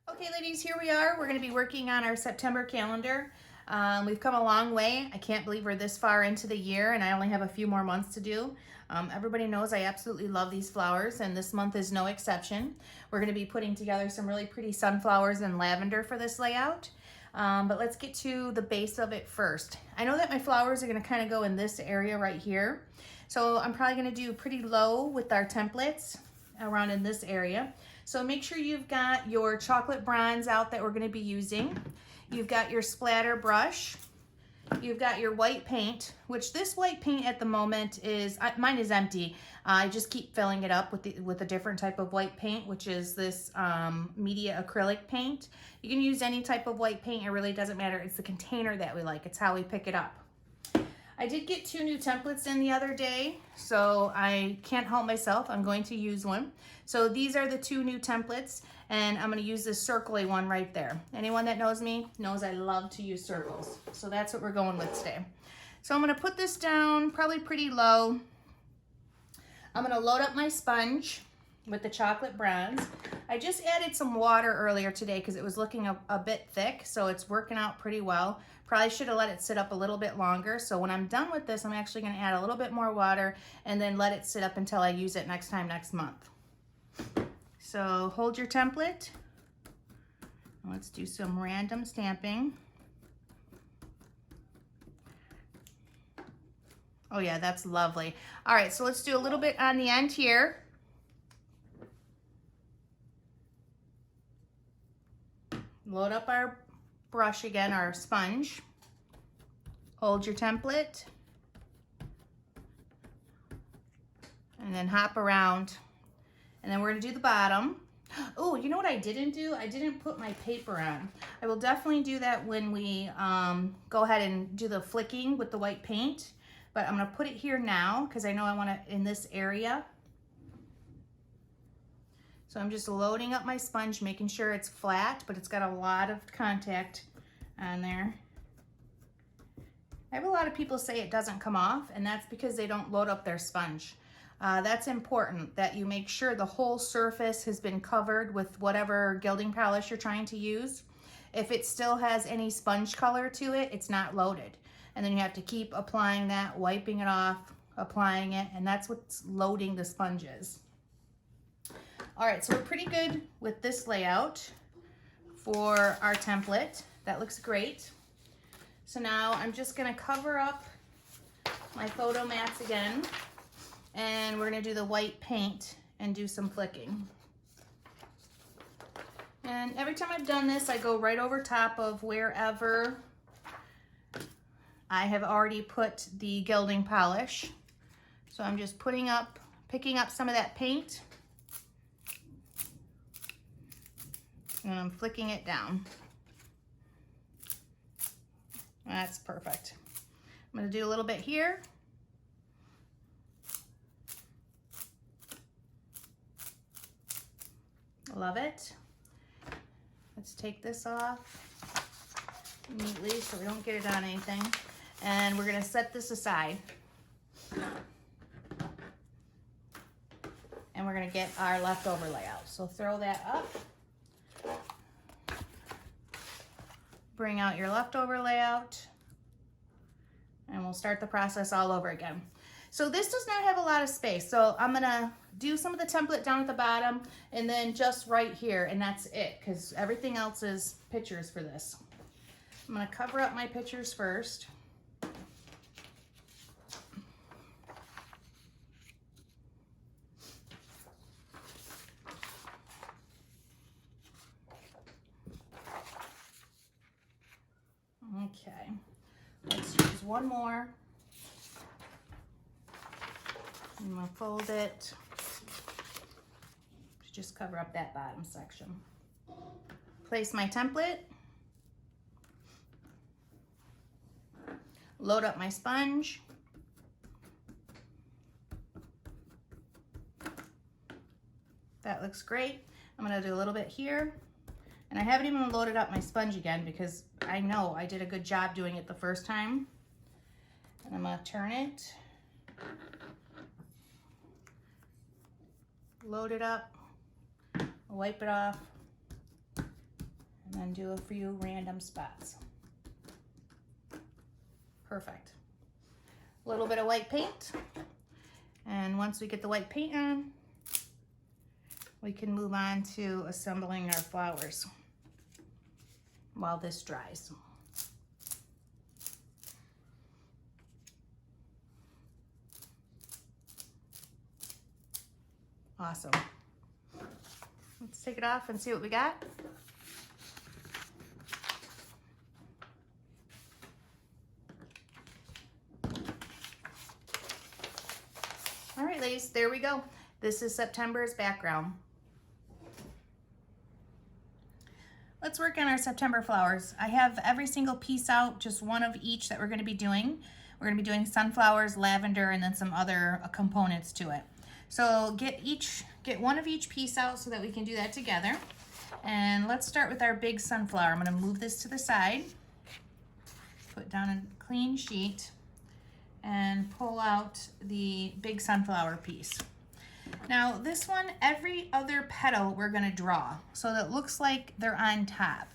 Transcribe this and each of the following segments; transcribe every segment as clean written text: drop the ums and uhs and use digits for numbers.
Okay, ladies, here we are. We're going to be working on our September calendar. We've come a long way. I can't believe we're this far into the year and I only have a few more months to do. Everybody knows I absolutely love these flowers and this month is no exception. We're going to be putting together some really pretty sunflowers and lavender for this layout. But let's get to the base of it first. I know that my flowers are going to kind of go in this area right here. So I'm probably going to do pretty low with our templates around in this area. So make sure you've got your chocolate bronze out that we're going to be using. You've got your splatter brush. You've got your white paint, which this white paint at the moment is, mine is empty. I just keep filling it up with a different type of white paint, which is this media acrylic paint. You can use any type of white paint. It really doesn't matter. It's the container that we like. It's how we pick it up. I did get 2 new templates in the other day, so I can't help myself. I'm going to use one. So these are the 2 new templates, and I'm going to use this circly one right there. Anyone that knows me knows I love to use circles. So that's what we're going with today. So I'm going to put this down probably pretty low. I'm going to load up my sponge with the chocolate bronze. I just added some water earlier today because it was looking a bit thick, so it's working out pretty well. Probably should have let it sit up a little bit longer. So when I'm done with this, I'm actually going to add a little bit more water and then let it sit up until I use it next month. So hold your template. Let's do some random stamping. Oh yeah, that's lovely. All right, so let's do a little bit on the end here. Load up our brush again, our sponge. Hold your template. And then hop around. And then we're gonna do the bottom. Oh, you know what I didn't do? I didn't put my paper on. I will definitely do that when we go ahead and do the flicking with the white paint. But I'm gonna put it here now because I know I want it in this area. So I'm just loading up my sponge, making sure it's flat, but it's got a lot of contact on there. I have a lot of people say it doesn't come off, and that's because they don't load up their sponge. That's important that you make sure the whole surface has been covered with whatever gilding polish you're trying to use. If it still has any sponge color to it, it's not loaded. And then you have to keep applying that, wiping it off, applying it, and that's what's loading the sponges. All right, so we're pretty good with this layout for our template. That looks great. So now I'm just gonna cover up my photo mats again, and we're gonna do the white paint and do some flicking. And every time I've done this, I go right over top of wherever I have already put the gilding polish. So I'm just picking up some of that paint, and I'm flicking it down. That's perfect. I'm gonna do a little bit here. Love it. Let's take this off neatly so we don't get it on anything. And we're gonna set this aside. And we're gonna get our leftover layout. So throw that up. Bring out your leftover layout, and we'll start the process all over again. So this does not have a lot of space, so I'm gonna do some of the template down at the bottom and then just right here, and that's it, because everything else is pictures for this. I'm gonna cover up my pictures first. Okay, let's use one more. I'm gonna fold it to just cover up that bottom section. Place my template. Load up my sponge. That looks great. I'm gonna do a little bit here. And I haven't even loaded up my sponge again because I know I did a good job doing it the first time. And I'm gonna turn it, load it up, wipe it off, And do a few random spots. Perfect. A little bit of white paint. And once we get the white paint on, we can move on to assembling our flowers while this dries. Awesome. Let's take it off and see what we got. All right, ladies, there we go. This is September's background. Let's work on our September flowers. I have every single piece out, just one of each that we're going to be doing. We're going to be doing sunflowers, lavender, and then some other components to it. So get one of each piece out so that we can do that together. And let's start with our big sunflower. I'm going to move this to the side, put down a clean sheet, and pull out the big sunflower piece. Now this one, every other petal we're going to draw so that it looks like they're on top.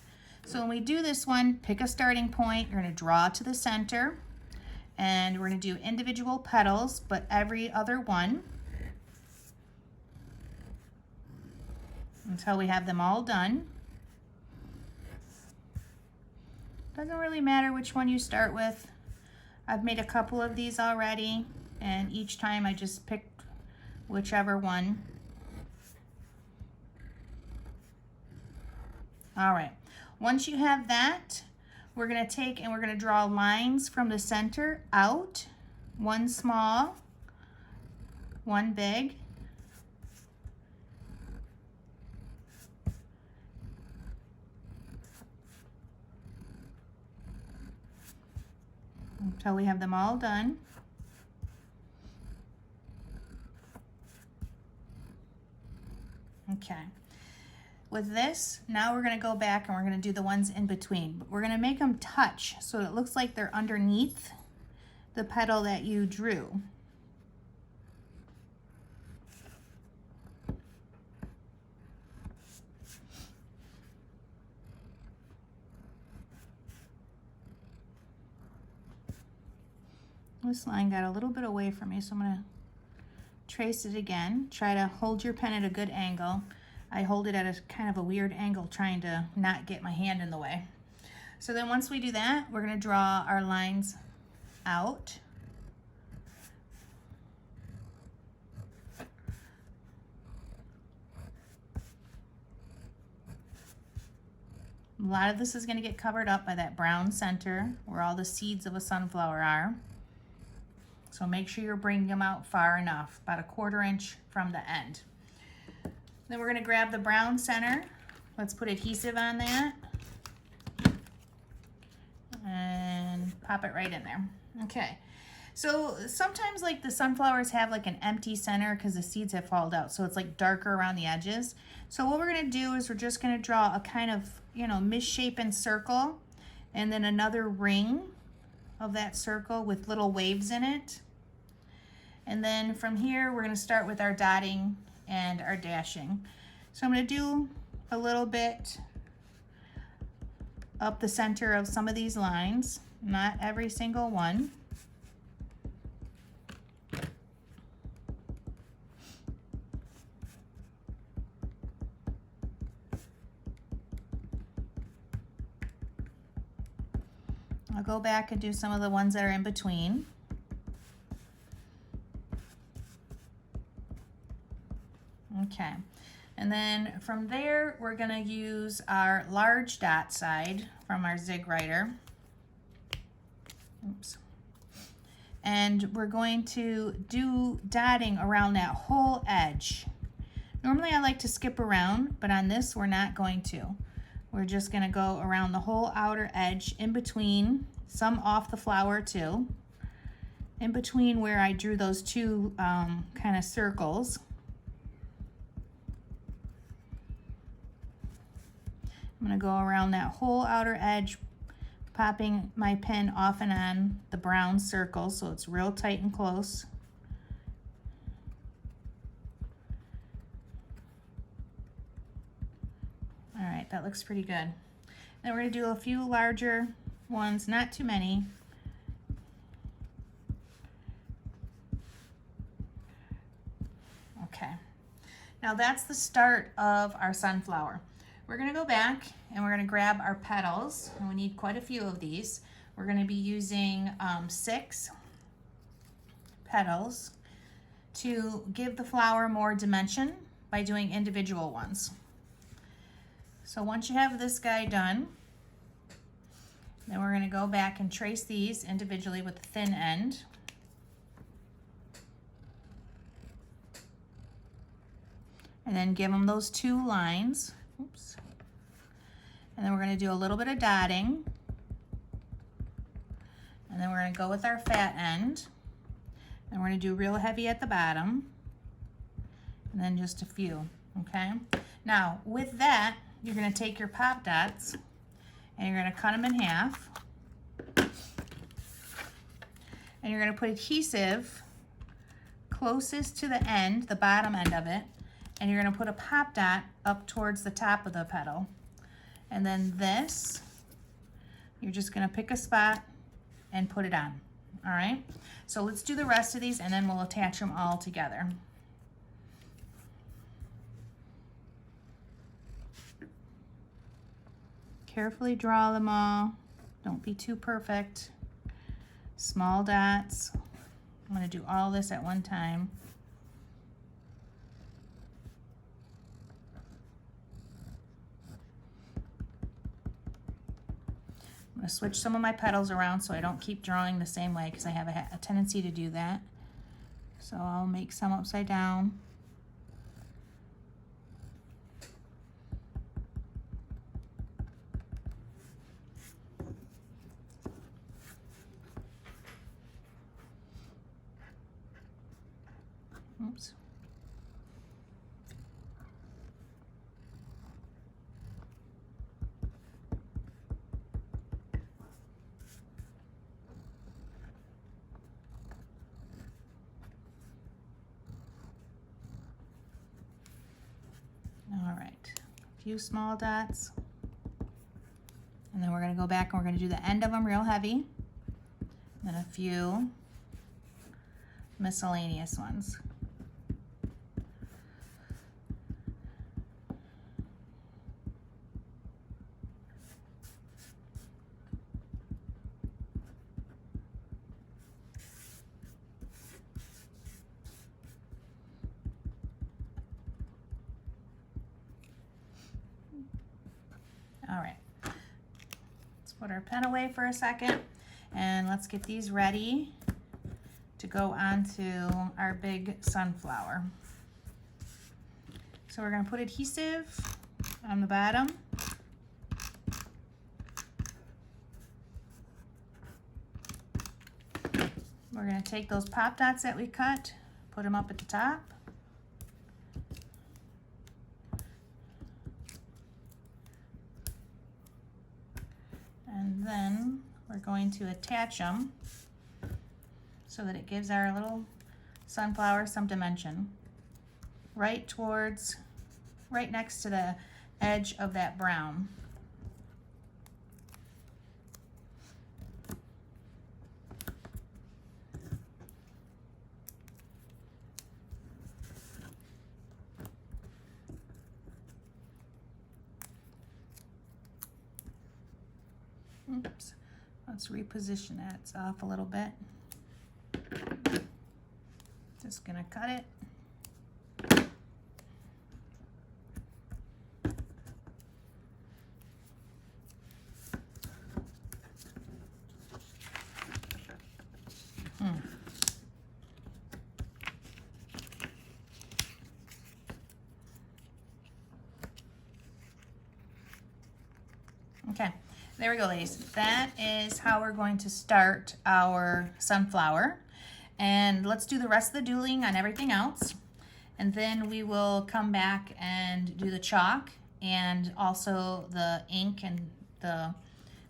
So when we do this one, pick a starting point. You're going to draw to the center, and we're going to do individual petals, but every other one, until we have them all done. Doesn't really matter which one you start with. I've made a couple of these already, and each time I just picked whichever one. All right, once you have that, we're going to take and we're going to draw lines from the center out, one small, one big. Until we have them all done. Okay. With this, now we're going to go back and we're going to do the ones in between. But we're going to make them touch so it looks like they're underneath the petal that you drew. This line got a little bit away from me, so I'm going to trace it again. Try to hold your pen at a good angle. I hold it at a kind of a weird angle, trying to not get my hand in the way. So then once we do that, we're going to draw our lines out. A lot of this is going to get covered up by that brown center where all the seeds of a sunflower are. So make sure you're bringing them out far enough, about a 1/4 inch from the end. Then we're going to grab the brown center. Let's put adhesive on that and pop it right in there. Okay. So sometimes like the sunflowers have like an empty center because the seeds have fallen out, so it's like darker around the edges. So what we're going to do is we're just going to draw a kind of, misshapen circle, and then another ring of that circle with little waves in it. And then from here, we're going to start with our dotting and our dashing. So I'm going to do a little bit up the center of some of these lines, not every single one. I'll go back and do some of the ones that are in between. Okay, and then from there, we're gonna use our large dot side from our Zig Writer. Oops. And we're going to do dotting around that whole edge. Normally I like to skip around, but on this we're not going to. We're just going to go around the whole outer edge, in between, some off the flower too, in between where I drew those two kind of circles. I'm going to go around that whole outer edge, popping my pen off and on the brown circle so it's real tight and close. All right, that looks pretty good. Then we're going to do a few larger ones, not too many. Okay, now that's the start of our sunflower. We're going to go back and we're going to grab our petals, and we need quite a few of these. We're going to be using 6 petals to give the flower more dimension by doing individual ones. So once you have this guy done, then we're going to go back and trace these individually with the thin end. And then give them those 2 lines. Oops. And then we're going to do a little bit of dotting. And then we're going to go with our fat end. And we're going to do real heavy at the bottom. And then just a few, okay? Now, with that, you're going to take your pop dots and you're going to cut them in half. And you're going to put adhesive closest to the end, the bottom end of it, and you're going to put a pop dot up towards the top of the petal. And then this, you're just going to pick a spot and put it on. All right? So let's do the rest of these and then we'll attach them all together. Carefully draw them all. Don't be too perfect. Small dots. I'm going to do all this at one time. I'm going to switch some of my petals around so I don't keep drawing the same way, because I have a tendency to do that. So I'll make some upside down. Oops. All right, a few small dots. And then we're going to go back and we're going to do the end of them real heavy. Then a few miscellaneous ones. All right, let's put our pen away for a second and let's get these ready to go onto our big sunflower. So we're going to put adhesive on the bottom. We're going to take those pop dots that we cut, put them up at the top. And then we're going to attach them so that it gives our little sunflower some dimension. Right next to the edge of that brown. Oops, let's reposition that. It's off a little bit. Just gonna cut it. Okay, there we go, ladies. That is how we're going to start our sunflower. And let's do the rest of the doodling on everything else. And then we will come back and do the chalk and also the ink and the,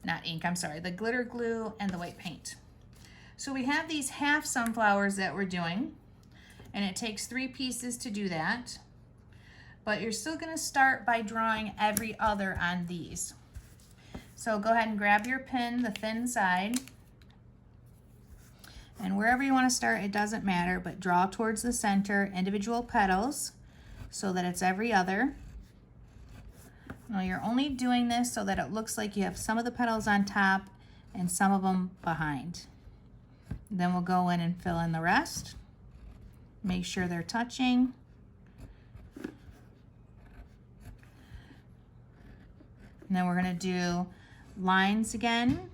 not ink, I'm sorry, the glitter glue and the white paint. So we have these half sunflowers that we're doing, and it takes 3 pieces to do that. But you're still gonna start by drawing every other on these. So go ahead and grab your pin, the thin side, and wherever you want to start, it doesn't matter, but draw towards the center individual petals so that it's every other. Now you're only doing this so that it looks like you have some of the petals on top and some of them behind. Then we'll go in and fill in the rest. Make sure they're touching. And then we're going to do lines again.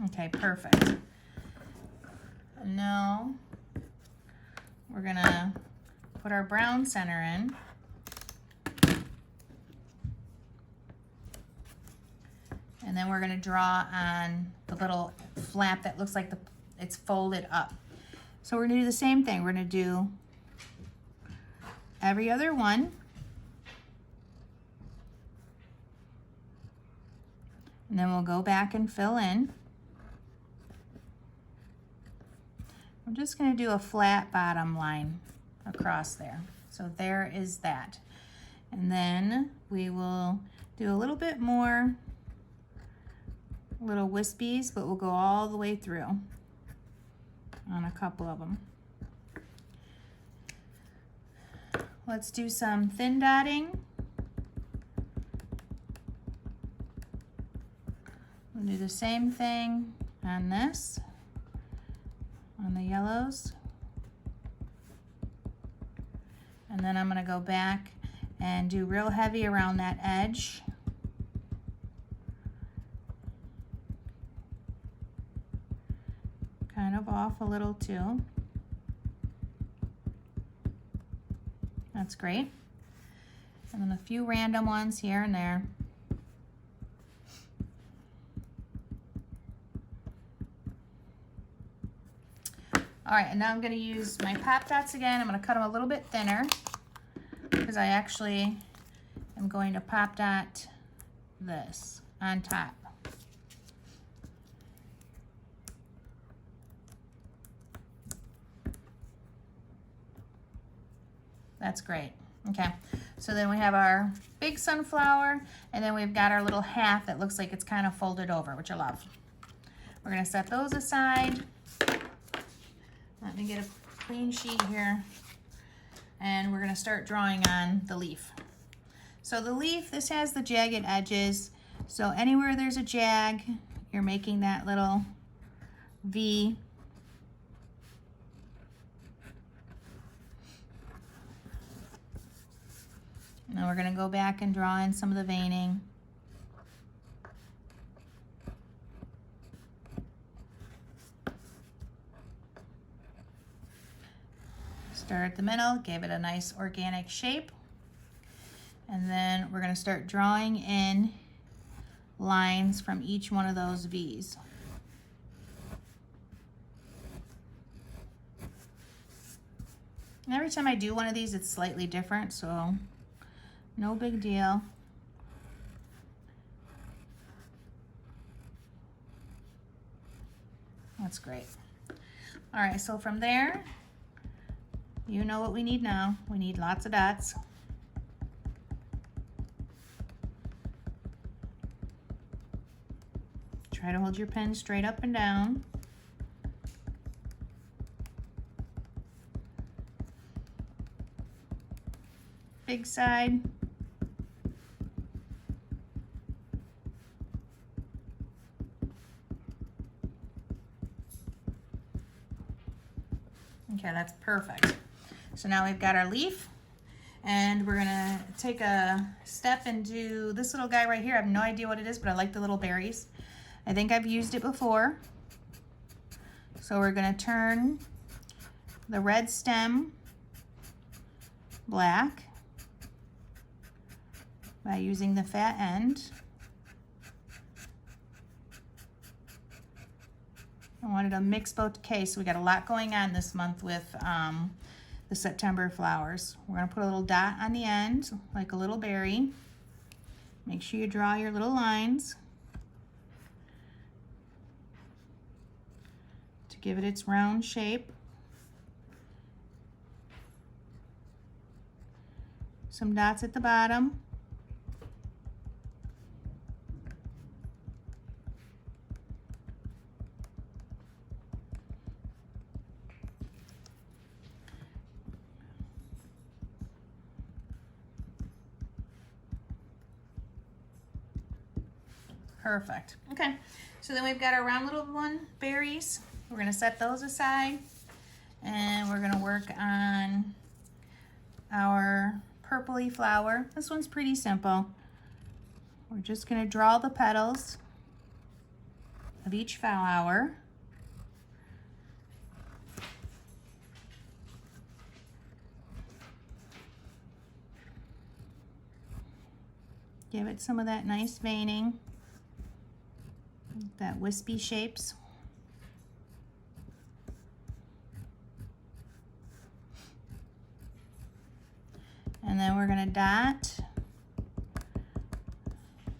Okay, perfect. And now we're going to put our brown center in. And then we're going to draw on the little flap that looks like it's folded up. So we're going to do the same thing. We're going to do every other one. And then we'll go back and fill in. I'm just going to do a flat bottom line across there. So there is that. And then we will do a little bit more little wispies, but we'll go all the way through on a couple of them. Let's do some thin dotting. We'll do the same thing on this, on the yellows. And then I'm going to go back and do real heavy around that edge. Kind of off a little too. That's great. And then a few random ones here and there. All right, and now I'm going to use my pop dots again. I'm going to cut them a little bit thinner because I actually am going to pop dot this on top. That's great. Okay, so then we have our big sunflower, and then we've got our little half that looks like it's kind of folded over, which I love. We're going to set those aside. Let me get a clean sheet here, and we're going to start drawing on the leaf. So the leaf, this has the jagged edges, so anywhere there's a jag, you're making that little V. Now we're going to go back and draw in some of the veining. Start at the middle, give it a nice organic shape. And then we're going to start drawing in lines from each one of those V's. And every time I do one of these, it's slightly different, so no big deal. That's great. All right, so from there, you know what we need now. We need lots of dots. Try to hold your pen straight up and down. Big side. Okay, that's perfect. So now we've got our leaf, and we're gonna take a step and do this little guy right here. I have no idea what it is, but I like the little berries. I think I've used it before. So we're gonna turn the red stem black by using the fat end. I wanted a mixed bouquet, so we got a lot going on this month with the September flowers. We're gonna put a little dot on the end, like a little berry. Make sure you draw your little lines to give it its round shape. Some dots at the bottom. Perfect. Okay, so then we've got our round little berries. We're gonna set those aside, and we're gonna work on our purpley flower. This one's pretty simple. We're just gonna draw the petals of each flower. Give it some of that nice veining, that wispy shapes. And then we're gonna dot,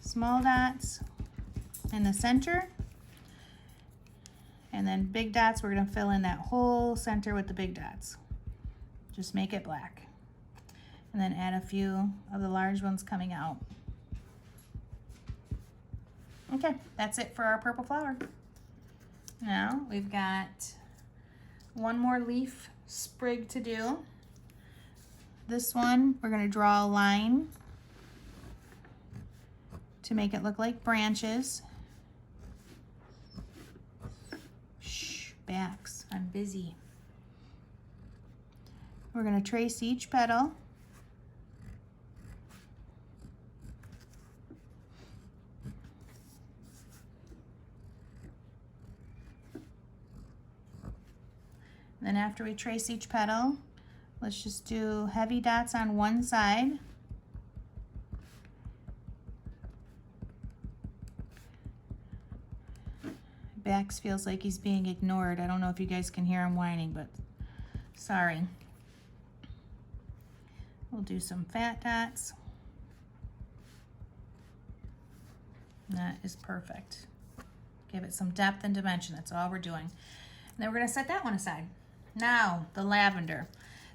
small dots in the center, and then big dots, we're gonna fill in that whole center with the big dots. Just make it black. And then add a few of the large ones coming out. Okay, that's it for our purple flower. Now we've got one more leaf sprig to do. This one, we're gonna draw a line to make it look like branches. Shh, backs, I'm busy. We're gonna trace each petal. Then after we trace each petal, let's just do heavy dots on one side. Bax feels like he's being ignored. I don't know if you guys can hear him whining, but sorry. We'll do some fat dots. That is perfect. Give it some depth and dimension. That's all we're doing. And then we're gonna set that one aside. Now, the lavender.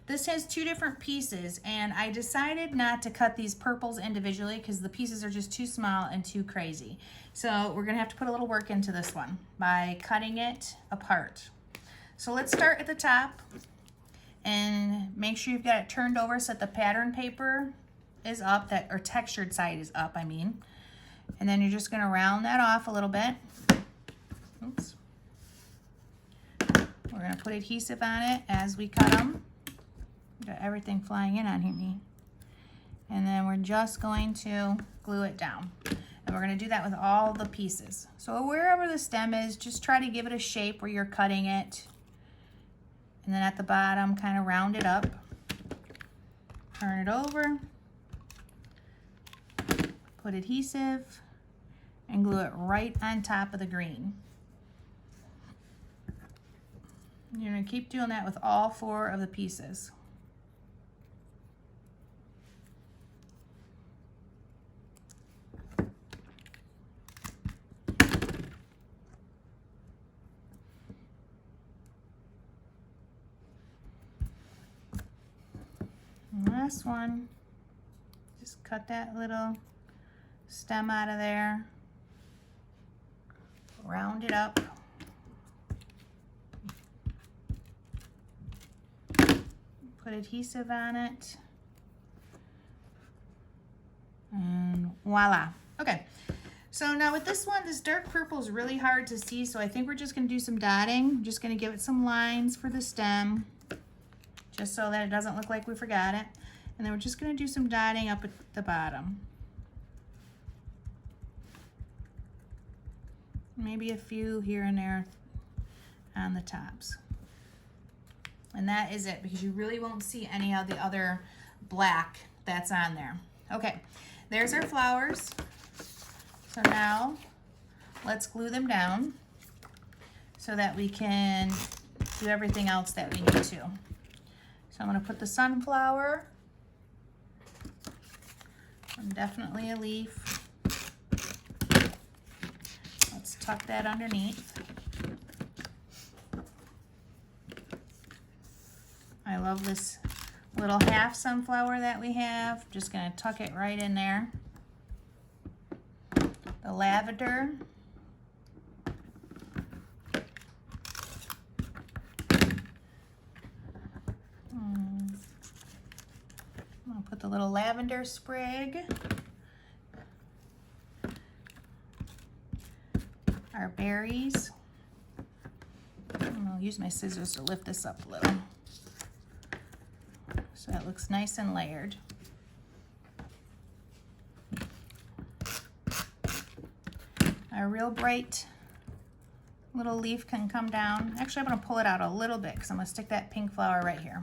This has two different pieces, and I decided not to cut these purples individually because the pieces are just too small and too crazy. So we're gonna have to put a little work into this one by cutting it apart. So let's start at the top and make sure you've got it turned over so that the pattern paper is up, or textured side is up, I mean. And then you're just gonna round that off a little bit. Oops. We're gonna put adhesive on it as we cut them. Got everything flying in on me. And then we're just going to glue it down. And we're gonna do that with all the pieces. So wherever the stem is, just try to give it a shape where you're cutting it. And then at the bottom, kind of round it up. Turn it over. Put adhesive and glue it right on top of the green. You're gonna keep doing that with all four of the pieces. And last one, just cut that little stem out of there, round it up. Put adhesive on it, and voila. Okay, so now with this one, this dark purple is really hard to see, so I think we're just gonna do some dotting. I'm just gonna give it some lines for the stem, just so that it doesn't look like we forgot it. And then we're just gonna do some dotting up at the bottom. Maybe a few here and there on the tops. And that is it, because you really won't see any of the other black that's on there. Okay, there's our flowers. So now let's glue them down so that we can do everything else that we need to. So I'm gonna put the sunflower, and definitely a leaf. Let's tuck that underneath. love this little half sunflower that we have. Just gonna tuck it right in there. The lavender. I'm gonna put the little lavender sprig. Our berries. I'll use my scissors to lift this up a little so it looks nice and layered. Our real bright little leaf can come down. Actually, I'm gonna pull it out a little bit because I'm gonna stick that pink flower right here.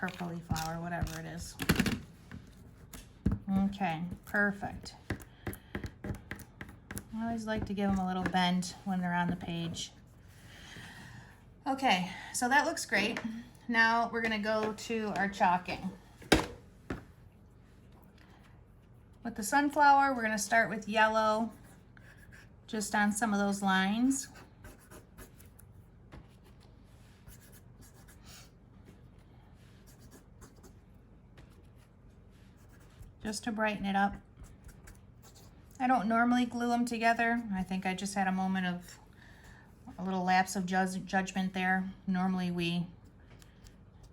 Purpley flower, whatever it is. Okay, perfect. I always like to give them a little bend when they're on the page. Okay, so that looks great. Now we're gonna go to our chalking. With the sunflower, we're gonna start with yellow, just on some of those lines. Just to brighten it up. I don't normally glue them together. I think I just had a moment of a little lapse of judgment there. Normally we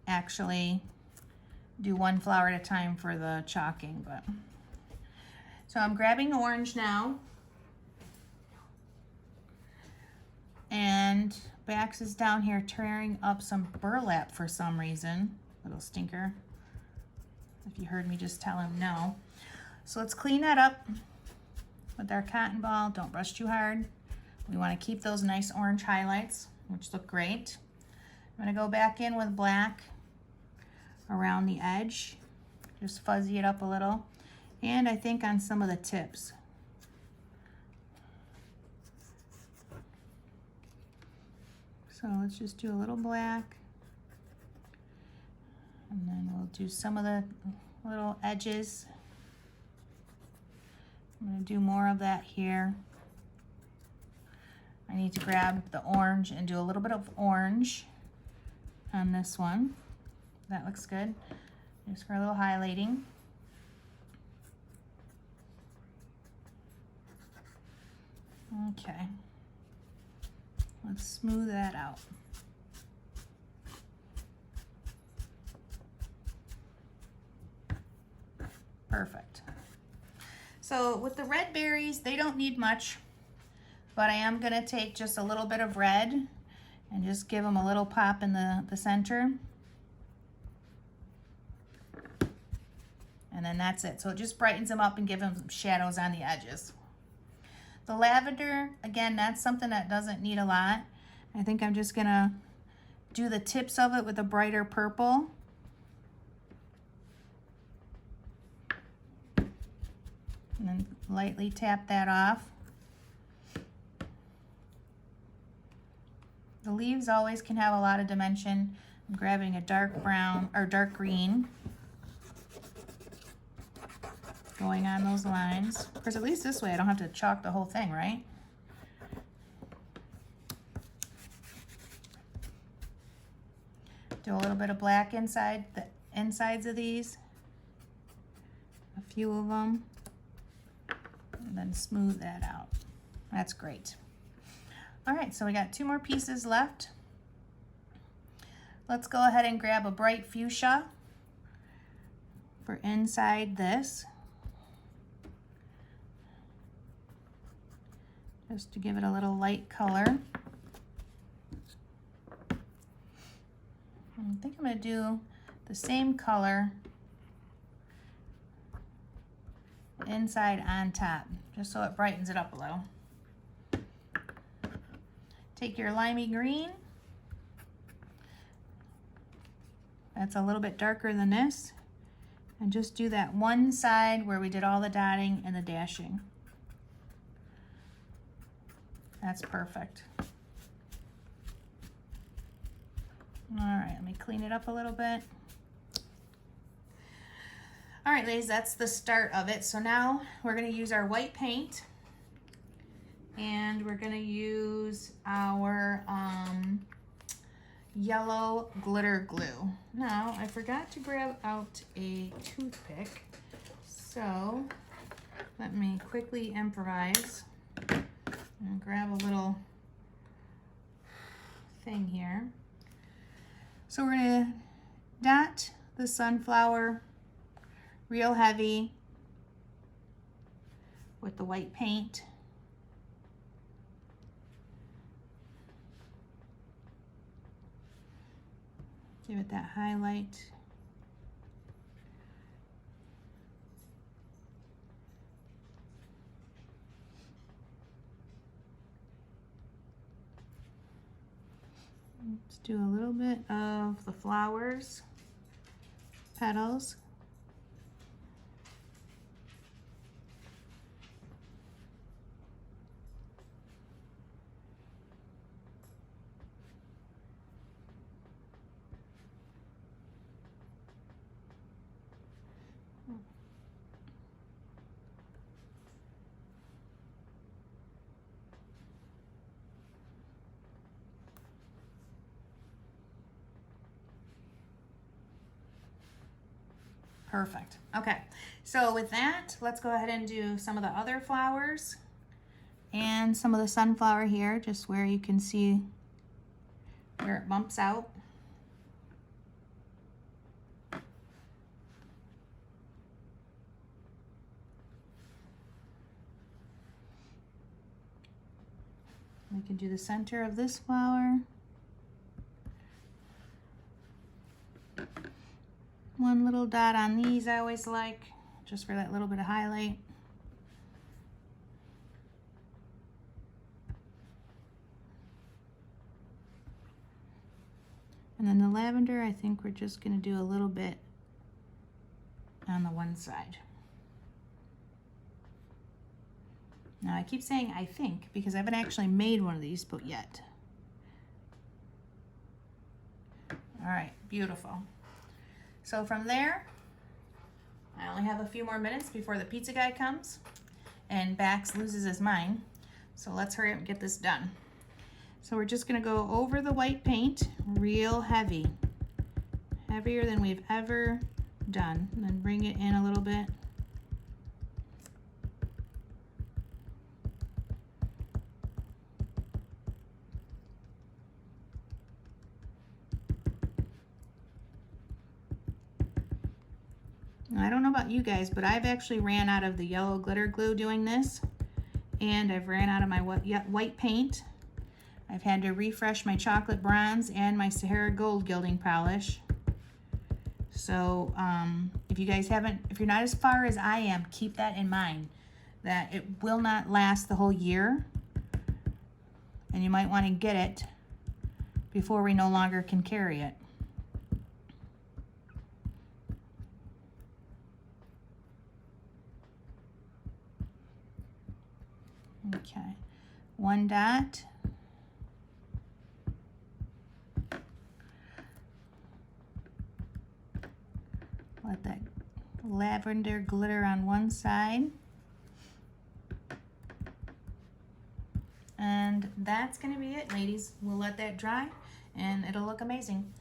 actually do one flower at a time for the chalking, but. So I'm grabbing orange now. And Bax is down here tearing up some burlap for some reason. Little stinker. If you heard me just tell him no. So let's clean that up with our cotton ball. Don't brush too hard. We want to keep those nice orange highlights, which look great. I'm going to go back in with black around the edge. Just fuzzy it up a little. And I think on some of the tips. So let's just do a little black. And then we'll do some of the little edges. I'm going to do more of that here. I need to grab the orange and do a little bit of orange on this one. That looks good. Just for a little highlighting. Okay. Let's smooth that out. Perfect. So with the red berries, they don't need much, but I am gonna take just a little bit of red and just give them a little pop in the center. And then that's it. So it just brightens them up and gives them some shadows on the edges. The lavender, again, that's something that doesn't need a lot. I think I'm just gonna do the tips of it with a brighter purple. And then lightly tap that off. The leaves always can have a lot of dimension. I'm grabbing a dark brown or dark green. Going on those lines. Of course, at least this way I don't have to chalk the whole thing, right? Do a little bit of black inside the insides of these. A few of them. And then smooth that out. That's great. All right, so we got 2 more pieces left. Let's go ahead and grab a bright fuchsia for inside this. Just to give it a little light color. I think I'm going to do the same color inside on top, just so it brightens it up a little. Take your limey green. That's a little bit darker than this. And just do that one side where we did all the dotting and the dashing. That's perfect. All right, let me clean it up a little bit. All right, ladies, that's the start of it. So now we're gonna use our white paint and we're gonna use our yellow glitter glue. Now, I forgot to grab out a toothpick, so let me quickly improvise and grab a little thing here. So we're gonna dot the sunflower real heavy with the white paint. Give it that highlight. Let's do a little bit of the flowers, petals. Perfect. Okay, so with that, let's go ahead and do some of the other flowers and some of the sunflower here, just where you can see where it bumps out. We can do the center of this flower. One little dot on these I always like, just for that little bit of highlight. And then the lavender, I think we're just gonna do a little bit on the one side. Now I keep saying I think because I haven't actually made one of these but yet. All right, beautiful. So from there, I only have a few more minutes before the pizza guy comes and Bax loses his mind. So let's hurry up and get this done. So we're just gonna go over the white paint real heavy, heavier than we've ever done, and then bring it in a little bit. I don't know about you guys, but I've actually ran out of the yellow glitter glue doing this, and I've ran out of my white paint. I've had to refresh my chocolate bronze and my Sahara gold gilding polish. So if you guys haven't, if you're not as far as I am, keep that in mind, that it will not last the whole year, and you might want to get it before we no longer can carry it. Okay, one dot. Let that lavender glitter on one side. And that's gonna be it, ladies. We'll let that dry and it'll look amazing.